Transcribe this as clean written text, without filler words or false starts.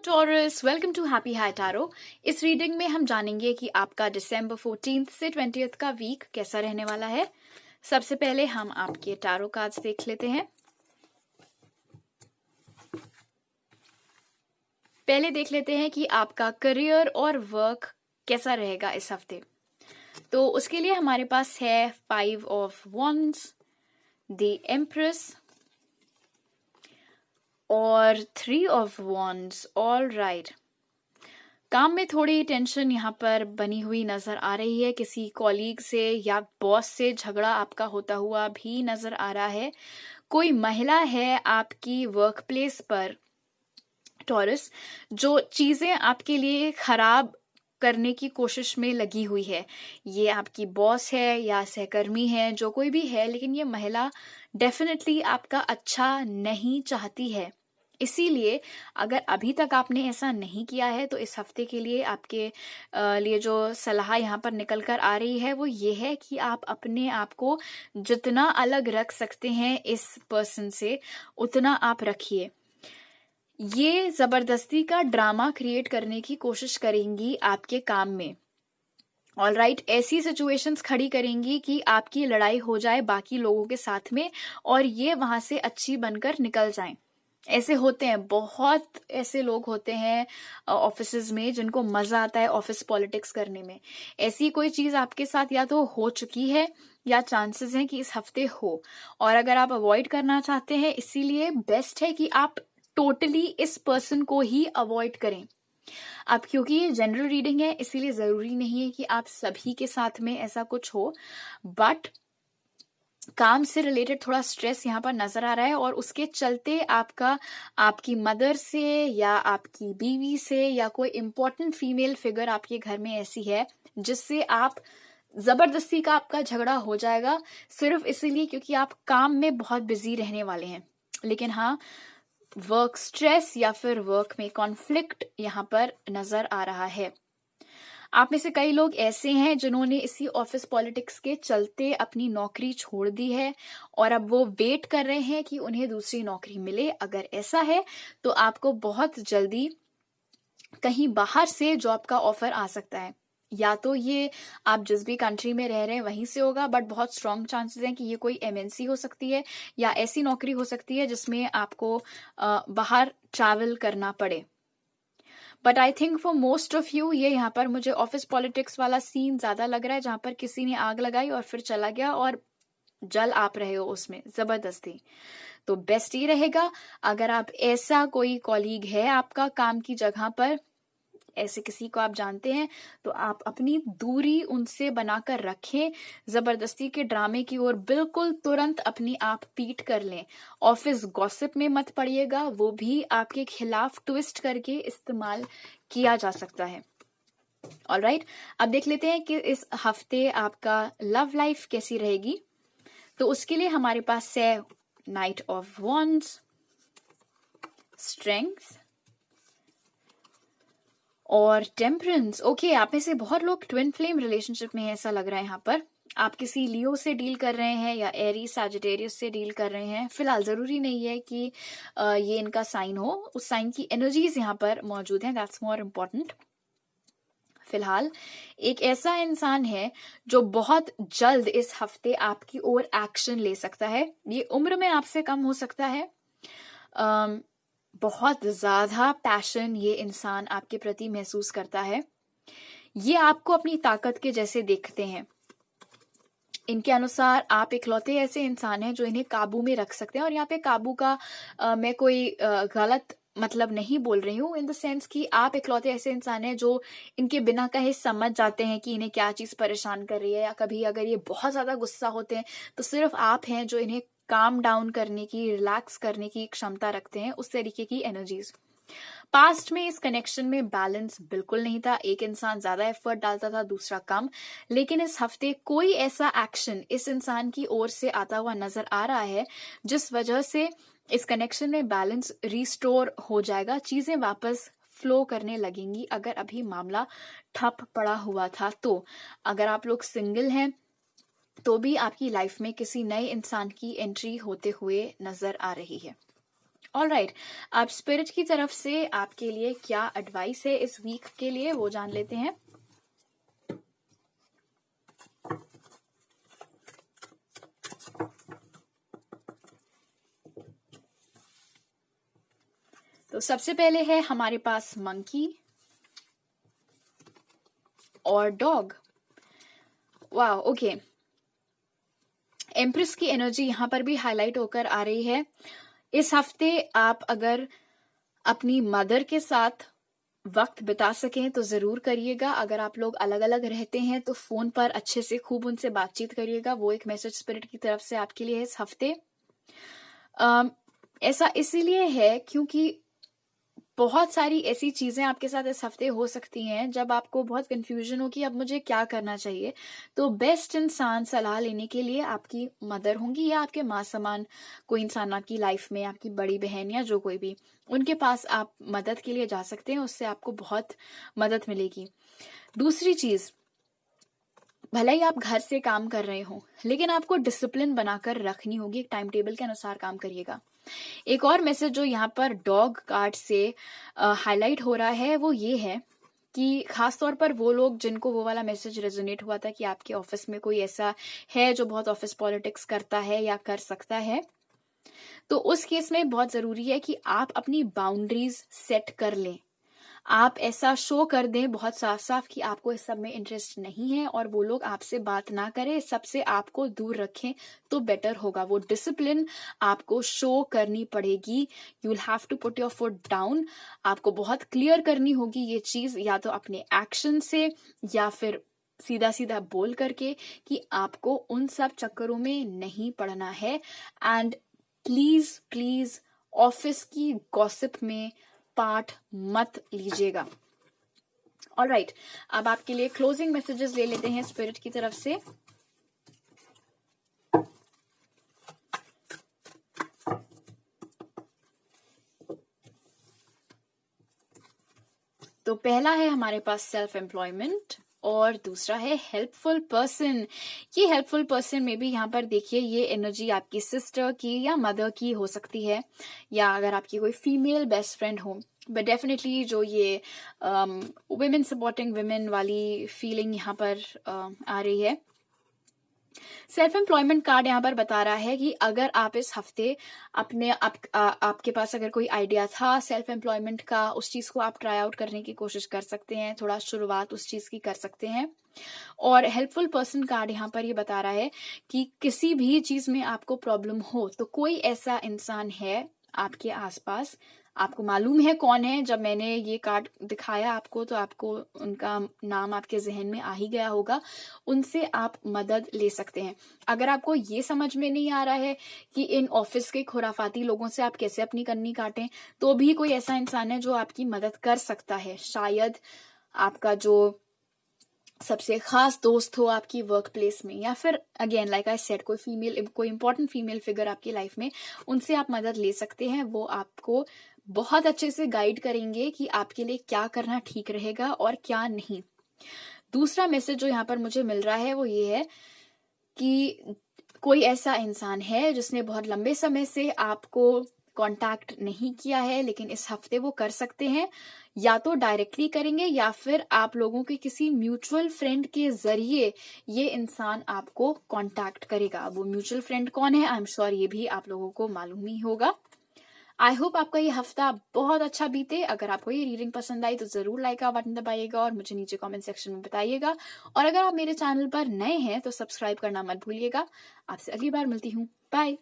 Taurus, welcome to happy high tarot. इस reading में हम जानेंगे कि आपका दिसंबर 14 से 20 का वीक कैसा रहने वाला है। सबसे पहले हम आपके टैरो कार्ड्स देख लेते हैं। पहले देख लेते हैं कि आपका करियर और वर्क कैसा रहेगा इस हफ्ते। तो उसके लिए हमारे पास है 5 ऑफ वॉन्ड्स, द एम्प्रेस और 3 ऑफ वॉन्ड्स। ऑल राइट, काम में थोड़ी टेंशन यहाँ पर बनी हुई नजर आ रही है। किसी कॉलीग से या बॉस से झगड़ा आपका होता हुआ भी नजर आ रहा है। कोई महिला है आपकी वर्क प्लेस पर टॉरस, जो चीजें आपके लिए खराब करने की कोशिश में लगी हुई है। ये आपकी बॉस है या सहकर्मी है, जो कोई भी है, लेकिन ये महिला डेफिनेटली आपका अच्छा नहीं चाहती है। इसीलिए अगर अभी तक आपने ऐसा नहीं किया है तो इस हफ्ते के लिए आपके लिए जो सलाह यहाँ पर निकल कर आ रही है वो ये है कि आप अपने आप को जितना अलग रख सकते हैं इस पर्सन से उतना आप रखिए। ये जबरदस्ती का ड्रामा क्रिएट करने की कोशिश करेंगी आपके काम में। ऑल राइट, ऐसी सिचुएशंस खड़ी करेंगी कि आपकी लड़ाई हो जाए बाकी लोगों के साथ में और ये वहां से अच्छी बनकर निकल जाएं। ऐसे होते हैं, बहुत ऐसे लोग होते हैं ऑफिसेज में जिनको मजा आता है ऑफिस पॉलिटिक्स करने में। ऐसी कोई चीज आपके साथ या तो हो चुकी है या चांसेस हैं कि इस हफ्ते हो, और अगर आप अवॉइड करना चाहते हैं इसीलिए बेस्ट है कि आप टोटली इस पर्सन को ही अवॉइड करें। अब क्योंकि ये जनरल रीडिंग है इसीलिए जरूरी नहीं है कि आप सभी के साथ में ऐसा कुछ हो, बट काम से रिलेटेड थोड़ा स्ट्रेस यहाँ पर नजर आ रहा है और उसके चलते आपकी मदर से या आपकी बीवी से या कोई इम्पोर्टेंट फीमेल फिगर आपके घर में ऐसी है जिससे आप जबरदस्ती का आपका झगड़ा हो जाएगा, सिर्फ इसीलिए क्योंकि आप काम में बहुत बिजी रहने वाले हैं। लेकिन हाँ, वर्क स्ट्रेस या फिर वर्क में कॉन्फ्लिक्ट यहाँ पर नजर आ रहा है। आप में से कई लोग ऐसे हैं जिन्होंने इसी ऑफिस पॉलिटिक्स के चलते अपनी नौकरी छोड़ दी है और अब वो वेट कर रहे हैं कि उन्हें दूसरी नौकरी मिले। अगर ऐसा है तो आपको बहुत जल्दी कहीं बाहर से जॉब का ऑफर आ सकता है। या तो ये आप जिस भी कंट्री में रह रहे हैं वहीं से होगा, बट बहुत स्ट्रॉन्ग चांसेस हैं कि ये कोई एमएनसी हो सकती है या ऐसी नौकरी हो सकती है जिसमें आपको बाहर ट्रैवल करना पड़े। But I think for most of you ये यहाँ पर मुझे ऑफिस पॉलिटिक्स वाला सीन ज्यादा लग रहा है, जहां पर किसी ने आग लगाई और फिर चला गया और जल आप रहे हो उसमें जबरदस्ती। तो बेस्ट ये रहेगा, अगर आप ऐसा कोई कॉलीग है आपका काम की जगह पर, ऐसे किसी को आप जानते हैं, तो आप अपनी दूरी उनसे बनाकर रखें। जबरदस्ती के ड्रामे की ओर बिल्कुल तुरंत अपनी आप पीठ कर लें। ऑफिस गॉसिप में मत पड़िएगा, वो भी आपके खिलाफ ट्विस्ट करके इस्तेमाल किया जा सकता है। ऑलराइट, अब देख लेते हैं कि इस हफ्ते आपका लव लाइफ कैसी रहेगी। तो उसके लिए हमारे पास है नाइट ऑफ वॉन्ड्स, स्ट्रेंथ और टेम्परेंस। ओके, आप में से बहुत लोग ट्विन फ्लेम रिलेशनशिप में है, ऐसा लग रहा है यहाँ पर। आप किसी लियो से डील कर रहे हैं या एरी सैजिटेरियस से डील कर रहे हैं। फिलहाल जरूरी नहीं है कि ये इनका साइन हो, उस साइन की एनर्जीज यहाँ पर मौजूद हैं, दैट्स मोर इम्पोर्टेंट। फिलहाल एक ऐसा इंसान है जो बहुत जल्द इस हफ्ते आपकी ओर एक्शन ले सकता है। ये उम्र में आपसे कम हो सकता है। बहुत ज्यादा पैशन ये इंसान आपके प्रति महसूस करता है। ये आपको अपनी ताकत के जैसे देखते हैं। इनके अनुसार आप इकलौते ऐसे इंसान हैं जो इन्हें काबू में रख सकते हैं। और यहाँ पे काबू का मैं कोई गलत मतलब नहीं बोल रही हूँ, इन द सेंस कि आप इकलौते ऐसे इंसान हैं जो इनके बिना कहे समझ जाते हैं कि इन्हें क्या चीज परेशान कर रही है, या कभी अगर ये बहुत ज्यादा गुस्सा होते हैं तो सिर्फ आप हैं जो इन्हें काम डाउन करने की, रिलैक्स करने की क्षमता रखते हैं, उस तरीके की एनर्जीज। पास्ट में इस कनेक्शन में बैलेंस बिल्कुल नहीं था, एक इंसान ज्यादा एफर्ट डालता था, दूसरा कम। लेकिन इस हफ्ते कोई ऐसा एक्शन इस इंसान की ओर से आता हुआ नजर आ रहा है जिस वजह से इस कनेक्शन में बैलेंस रिस्टोर हो जाएगा, चीजें वापस फ्लो करने लगेंगी। अगर अभी मामला ठप पड़ा हुआ था तो अगर आप लोग सिंगल हैं तो भी आपकी लाइफ में किसी नए इंसान की एंट्री होते हुए नजर आ रही है। ऑलराइट, आप स्पिरिट की तरफ से आपके लिए क्या एडवाइस है इस वीक के लिए वो जान लेते हैं। तो सबसे पहले है हमारे पास मंकी और डॉग। वाह, ओके। एम्प्रेस की एनर्जी यहां पर भी हाईलाइट होकर आ रही है। इस हफ्ते आप अगर अपनी मदर के साथ वक्त बिता सकें तो जरूर करिएगा। अगर आप लोग अलग अलग रहते हैं तो फोन पर अच्छे से खूब उनसे बातचीत करिएगा। वो एक मैसेज स्पिरिट की तरफ से आपके लिए है इस हफ्ते। ऐसा इसीलिए है क्योंकि बहुत सारी ऐसी चीजें आपके साथ इस हफ्ते हो सकती हैं जब आपको बहुत कंफ्यूजन हो कि अब मुझे क्या करना चाहिए। तो बेस्ट इंसान सलाह लेने के लिए आपकी मदर होंगी या आपके माँ समान कोई इंसान आपकी लाइफ में, आपकी बड़ी बहन या जो कोई भी, उनके पास आप मदद के लिए जा सकते हैं। उससे आपको बहुत मदद मिलेगी। दूसरी चीज, भले ही आप घर से काम कर रहे हो लेकिन आपको डिसिप्लिन बनाकर रखनी होगी। एक टाइम टेबल के अनुसार काम करिएगा। एक और मैसेज जो यहाँ पर डॉग कार्ड से हाईलाइट हो रहा है वो ये है कि खास तौर पर वो लोग जिनको वो वाला मैसेज रेजोनेट हुआ था कि आपके ऑफिस में कोई ऐसा है जो बहुत ऑफिस पॉलिटिक्स करता है या कर सकता है, तो उस केस में बहुत जरूरी है कि आप अपनी बाउंड्रीज सेट कर लें। आप ऐसा शो कर दें बहुत साफ साफ कि आपको इस सब में इंटरेस्ट नहीं है और वो लोग आपसे बात ना करें, सबसे आपको दूर रखें तो बेटर होगा। वो डिसिप्लिन आपको शो करनी पड़ेगी। You will have to put your foot down. आपको बहुत क्लियर करनी होगी ये चीज, या तो अपने एक्शन से या फिर सीधा सीधा बोल करके कि आपको उन सब चक्करों में नहीं पड़ना है। एंड प्लीज प्लीज ऑफिस की गॉसिप में पार्ट मत लीजिएगा। ऑलराइट, अब आपके लिए क्लोजिंग मैसेजेस ले लेते हैं स्पिरिट की तरफ से। तो पहला है हमारे पास सेल्फ एम्प्लॉयमेंट और दूसरा है हेल्पफुल पर्सन। ये हेल्पफुल पर्सन में भी यहाँ पर देखिए ये एनर्जी आपकी सिस्टर की या मदर की हो सकती है, या अगर आपकी कोई फीमेल बेस्ट फ्रेंड हो। बट डेफिनेटली जो ये वुमेन सपोर्टिंग वुमेन वाली फीलिंग यहाँ पर आ रही है। सेल्फ एम्प्लॉयमेंट कार्ड यहाँ पर बता रहा है कि अगर आप इस हफ्ते आपके पास अगर कोई आइडिया था सेल्फ एम्प्लॉयमेंट का, उस चीज को आप ट्राई आउट करने की कोशिश कर सकते हैं। थोड़ा शुरुआत उस चीज की कर सकते हैं। और हेल्पफुल पर्सन कार्ड यहाँ पर ये बता रहा है कि किसी भी चीज में आपको प्रॉब्लम हो तो कोई ऐसा इंसान है आपके आसपास, आपको मालूम है कौन है। जब मैंने ये कार्ड दिखाया आपको तो आपको उनका नाम आपके जहन में आ ही गया होगा। उनसे आप मदद ले सकते हैं। अगर आपको ये समझ में नहीं आ रहा है कि इन ऑफिस के खुराफाती लोगों से आप कैसे अपनी कन्नी काटें, तो भी कोई ऐसा इंसान है जो आपकी मदद कर सकता है। शायद आपका जो सबसे खास दोस्त हो आपकी वर्क प्लेस में, या फिर अगेन लाइक आई सेड कोई इंपॉर्टेंट फीमेल फिगर आपकी लाइफ में, उनसे आप मदद ले सकते हैं। वो आपको बहुत अच्छे से गाइड करेंगे कि आपके लिए क्या करना ठीक रहेगा और क्या नहीं। दूसरा मैसेज जो यहाँ पर मुझे मिल रहा है वो ये है कि कोई ऐसा इंसान है जिसने बहुत लंबे समय से आपको कांटेक्ट नहीं किया है, लेकिन इस हफ्ते वो कर सकते हैं। या तो डायरेक्टली करेंगे या फिर आप लोगों के किसी म्यूचुअल फ्रेंड के जरिए ये इंसान आपको कांटेक्ट करेगा। वो म्यूचुअल फ्रेंड कौन है आई एम श्योर ये भी आप लोगों को मालूम ही होगा। आई होप आपका ये हफ्ता बहुत अच्छा बीते। अगर आपको ये रीडिंग पसंद आई तो जरूर लाइक का बटन दबाइएगा और मुझे नीचे कमेंट सेक्शन में बताइएगा। और अगर आप मेरे चैनल पर नए हैं तो सब्सक्राइब करना मत भूलिएगा। आपसे अगली बार मिलती हूँ। बाय।